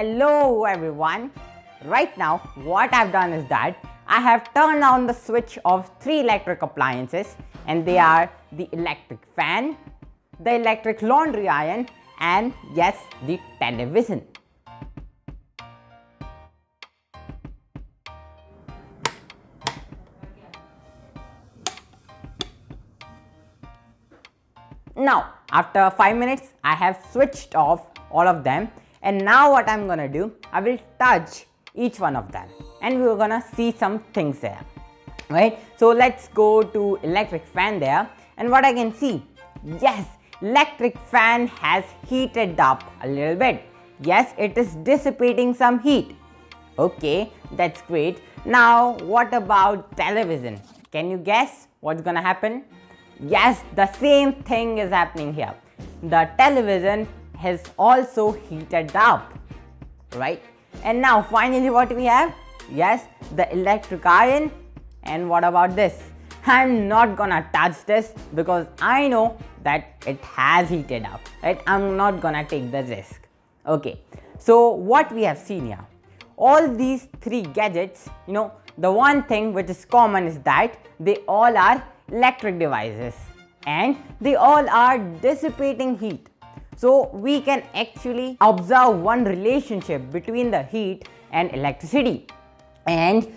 Hello everyone. Right now what I've done is that I have turned on the switch of three electric appliances, and they are the electric fan, the electric laundry iron, and yes, the television. Now after 5 minutes I have switched off all of them, and now what I'm gonna do, I will touch each one of them and we're gonna see some things there, right? So let's go to electric fan there, and what I can see, yes, electric fan has heated up a little bit. Yes, it is dissipating some heat. Okay, that's great. Now what about television? Can you guess what's gonna happen? Yes, the same thing is happening here. The television has also heated up, right? And now finally what we have? Yes, the electric iron. And what about this? I'm not gonna touch this because I know that it has heated up, right? I'm not gonna take the risk. Okay, so what we have seen here, all these three gadgets, the one thing which is common is that they all are electric devices and they all are dissipating heat. So we can actually observe one relationship between the heat and electricity, and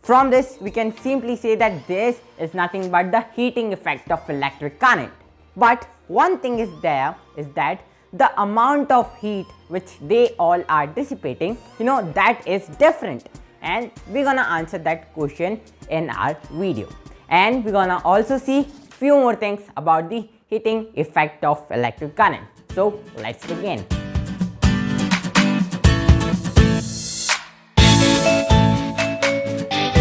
from this we can simply say that this is nothing but the heating effect of electric current. But one thing is there is that the amount of heat which they all are dissipating, that is different, and we're gonna answer that question in our video. And we're gonna also see few more things about the heating effect of electric current. So let's begin.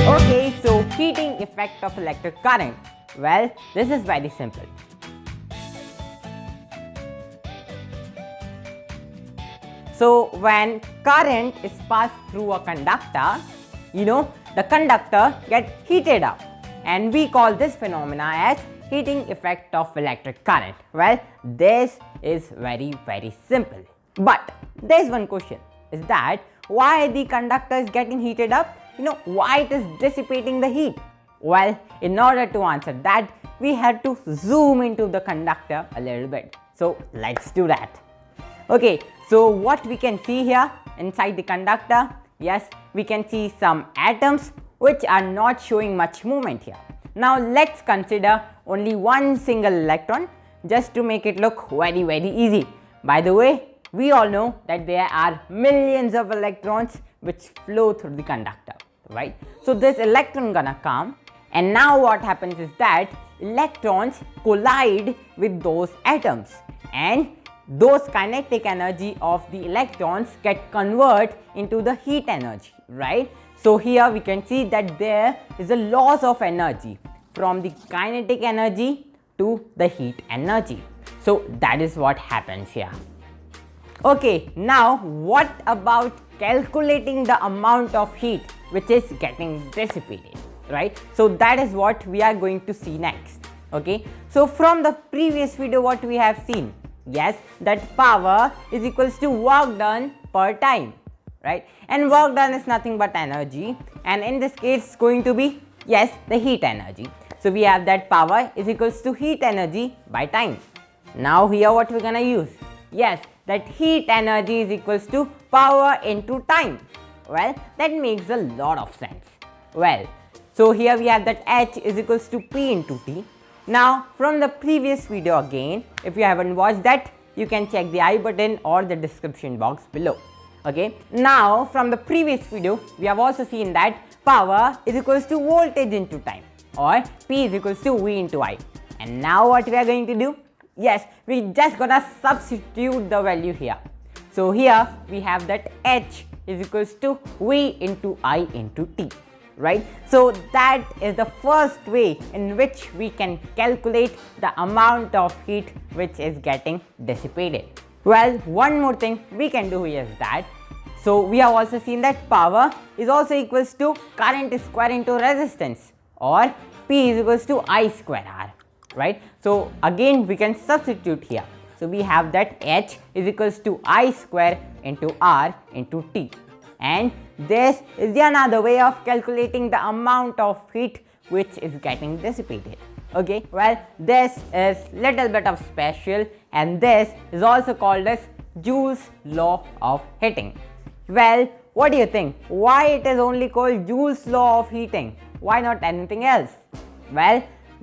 Okay, so heating effect of electric current. Well, this is very simple. So when current is passed through a conductor, the conductor gets heated up, and we call this phenomena as heating effect of electric current. Well, this is very simple. But there's one question, is that why the conductor is getting heated up? Why it is dissipating the heat? Well, in order to answer that, we have to zoom into the conductor a little bit. So let's do that. Okay, so what we can see here inside the conductor, yes, we can see some atoms which are not showing much movement here. Now let's consider only one single electron just to make it look very easy. By the way, we all know that there are millions of electrons which flow through the conductor, right? So this electron gonna come, and now what happens is that electrons collide with those atoms, and those kinetic energy of the electrons get converted into the heat energy, right? So here we can see that there is a loss of energy from the kinetic energy to the heat energy. So that is what happens here. Okay, now what about calculating the amount of heat which is getting dissipated, right? So that is what we are going to see next. Okay, so from the previous video what we have seen, yes, that power is equals to work done per time, right? And work done is nothing but energy, and in this case it's going to be, yes, the heat energy. So we have that power is equals to heat energy by time. Now here what we're gonna use, yes, that heat energy is equals to power into time. Well, that makes a lot of sense. Well, so here we have that H is equals to P into T. Now from the previous video again, if you haven't watched that, you can check the I button or the description box below. Okay, now from the previous video we have also seen that power is equals to voltage into time, or P is equals to V into I. And now what we are going to do, yes, we just gonna substitute the value here. So here we have that H is equals to V into I into T, right? So that is the first way in which we can calculate the amount of heat which is getting dissipated. Well, one more thing we can do is that, so we have also seen that power is also equals to current square into resistance, or P is equals to I square R, right? So again we can substitute here. So we have that H is equals to I square into R into T. And this is the another way of calculating the amount of heat which is getting dissipated. Okay, well, this is little bit of special, and this is also called as Joules Law of heating. Well, what do you think? Why it is only called Joules Law of heating? Why not anything else? Well,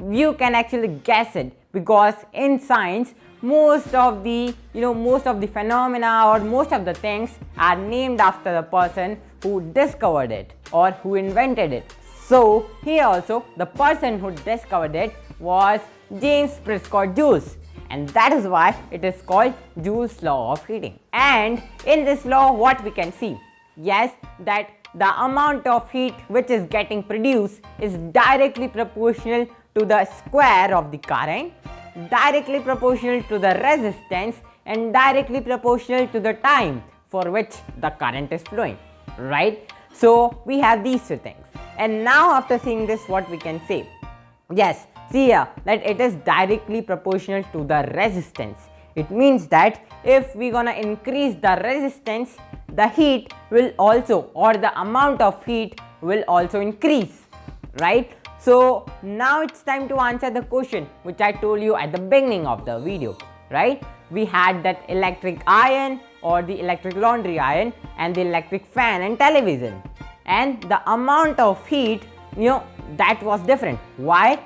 you can actually guess it, because in science most of the phenomena or most of the things are named after the person who discovered it or who invented it. So here also the person who discovered it was James Prescott Joule, and that is why it is called Joules Law of heating. And in this law, what we can see, yes, that the amount of heat which is getting produced is directly proportional to the square of the current, directly proportional to the resistance, and directly proportional to the time for which the current is flowing, right? So we have these two things. And now after seeing this, what we can say? Yes, see here that it is directly proportional to the resistance. It means that if we're gonna increase the resistance, the heat will also, or the amount of heat will also increase, right? So now it's time to answer the question which I told you at the beginning of the video, right? We had that electric iron or the electric laundry iron and the electric fan and television, and the amount of heat, that was different. Why?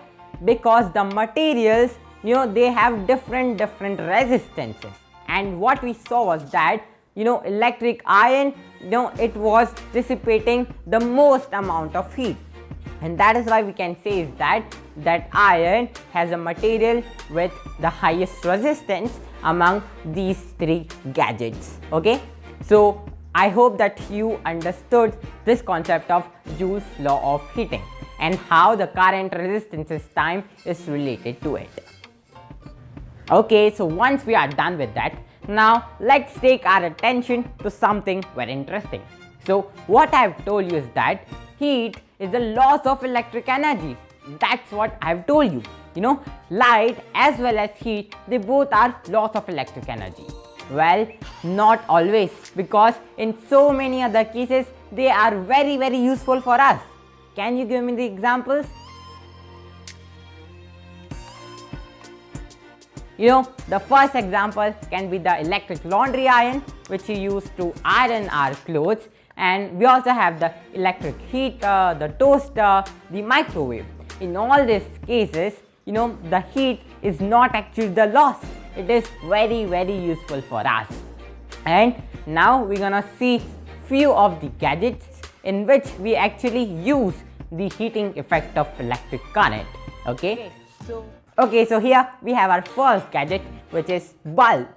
Because the materials, they have different resistances. And what we saw was that electric iron, it was dissipating the most amount of heat, and that is why we can say is that iron has a material with the highest resistance among these three gadgets. Okay, so I hope that you understood this concept of Joules Law of heating and how the current resistance's time is related to it. Okay, so once we are done with that, now let's take our attention to something very interesting. So what I have told you is that heat is the loss of electric energy. That's what I have told you. Light as well as heat, they both are loss of electric energy. Well, not always, because in so many other cases they are very useful for us. Can you give me the examples? The first example can be the electric laundry iron, which you use to iron our clothes, and we also have the electric heater, the toaster, the microwave. In all these cases, the heat is not actually the loss. It is very useful for us. And now we're gonna see few of the gadgets in which we actually use the heating effect of electric current. Okay, so here we have our first gadget, which is bulb.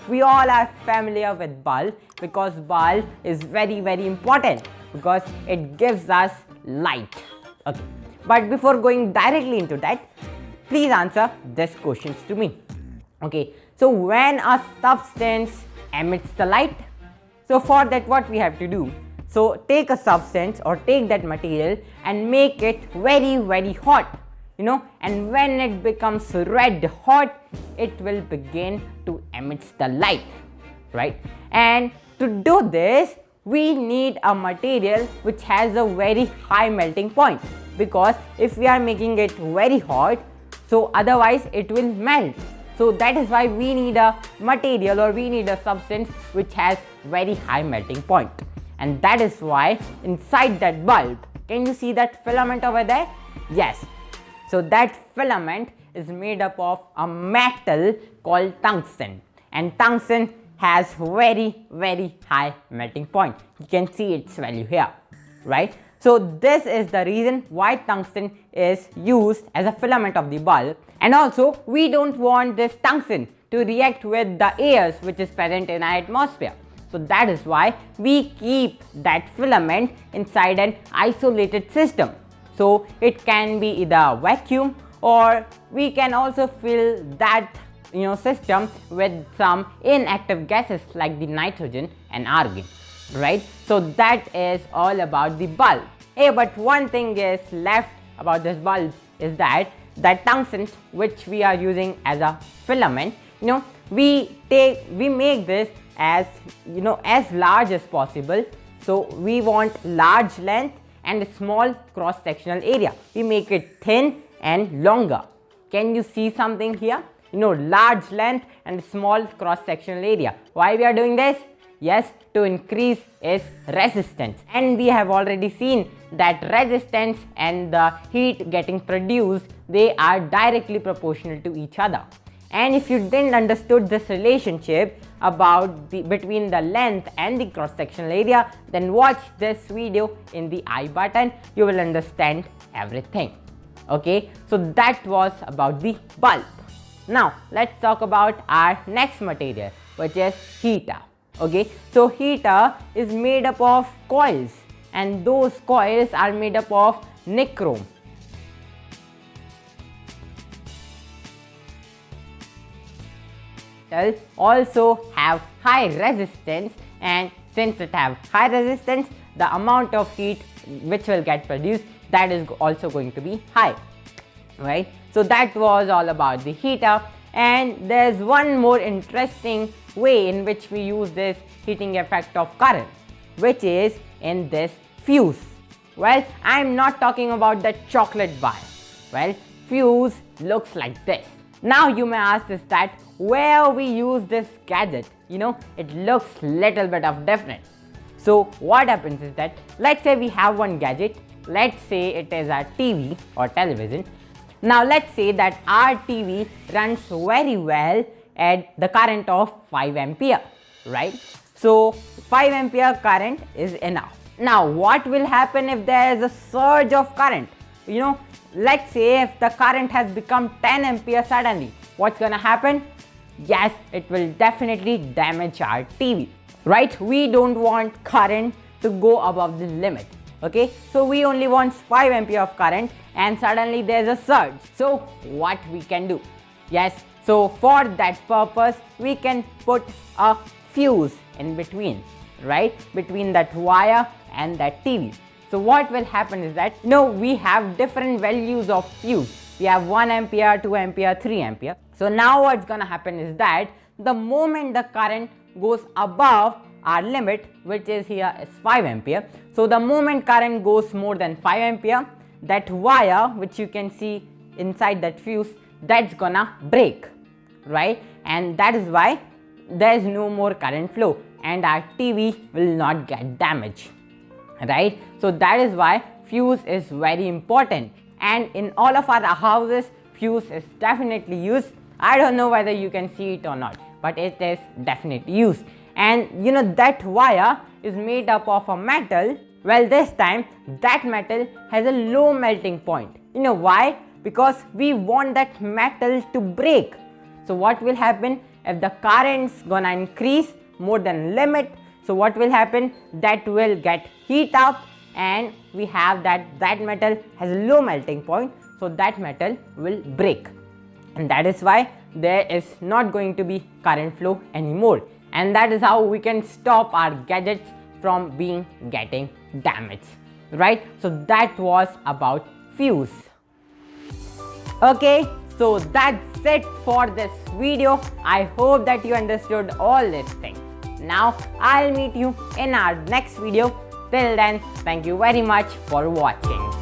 We all are familiar with bulb because bulb is very important because it gives us light. Okay, but before going directly into that, please answer these questions to me. Okay, so when a substance emits the light, so for that what we have to do? So take a substance or take that material and make it very hot, and when it becomes red hot, it will begin to emit the light, right? And to do this, we need a material which has a very high melting point, because if we are making it very hot, so otherwise it will melt. So that is why we need a material or we need a substance which has very high melting point. And that is why inside that bulb, can you see that filament over there? Yes. So that filament is made up of a metal called tungsten, and tungsten has very high melting point. You can see its value here, right? So this is the reason why tungsten is used as a filament of the bulb. And also we don't want this tungsten to react with the air which is present in our atmosphere. So that is why we keep that filament inside an isolated system. So it can be either vacuum, or we can also fill that system with some inactive gases like the nitrogen and argon, right? So that is all about the bulb. Hey, but one thing is left about this bulb is that tungsten which we are using as a filament, we make this as as large as possible. So we want large length and a small cross sectional area. We make it thin and longer. Can you see something here? Large length and small cross sectional area. Why we are doing this? Yes, to increase its resistance. And we have already seen that resistance and the heat getting produced, they are directly proportional to each other. And if you didn't understood this relationship about between the length and the cross sectional area, then watch this video in the I button. You will understand everything. Okay, so that was about the bulb. Now let's talk about our next material, which is heater. Okay, so heater is made up of coils, and those coils are made up of nichrome. Also have high resistance, and since it have high resistance, the amount of heat which will get produced, that is also going to be high, right? So that was all about the heater. And there's one more interesting way in which we use this heating effect of current, which is in this fuse. Well, I'm not talking about the chocolate bar. Well, fuse looks like this. Now you may ask is that where we use this gadget, it looks little bit of different. So what happens is that, let's say we have one gadget, let's say it is a TV or television. Now let's say that our TV runs very well at the current of 5 ampere, right? So 5 ampere current is enough. Now what will happen if there is a surge of current? Let's say if the current has become 10 ampere suddenly, what's gonna happen? Yes, it will definitely damage our TV, right? We don't want current to go above the limit. Okay, so we only want 5 ampere of current, and suddenly there's a surge. So what we can do? Yes, so for that purpose we can put a fuse in between, right, between that wire and that TV. So what will happen is that we have different values of fuse. We have 1 ampere, 2 ampere, 3 ampere. So now what's gonna happen is that the moment the current goes above our limit, which is here is 5 ampere. So the moment current goes more than 5 ampere, that wire which you can see inside that fuse, that's gonna break, right? And that is why there is no more current flow and our TV will not get damaged, right? So that is why fuse is very important, and in all of our houses fuse is definitely used. I don't know whether you can see it or not, but it is definitely used. And that wire is made up of a metal. Well, this time that metal has a low melting point. Why? Because we want that metal to break. So what will happen if the current's gonna increase more than limit? So what will happen? That will get heat up, and we have that metal has a low melting point, so that metal will break, and that is why there is not going to be current flow anymore. And that is how we can stop our gadgets from getting damaged, right? So that was about fuse. Okay, so that's it for this video. I hope that you understood all these things. Now I'll meet you in our next video. Till then, thank you very much for watching.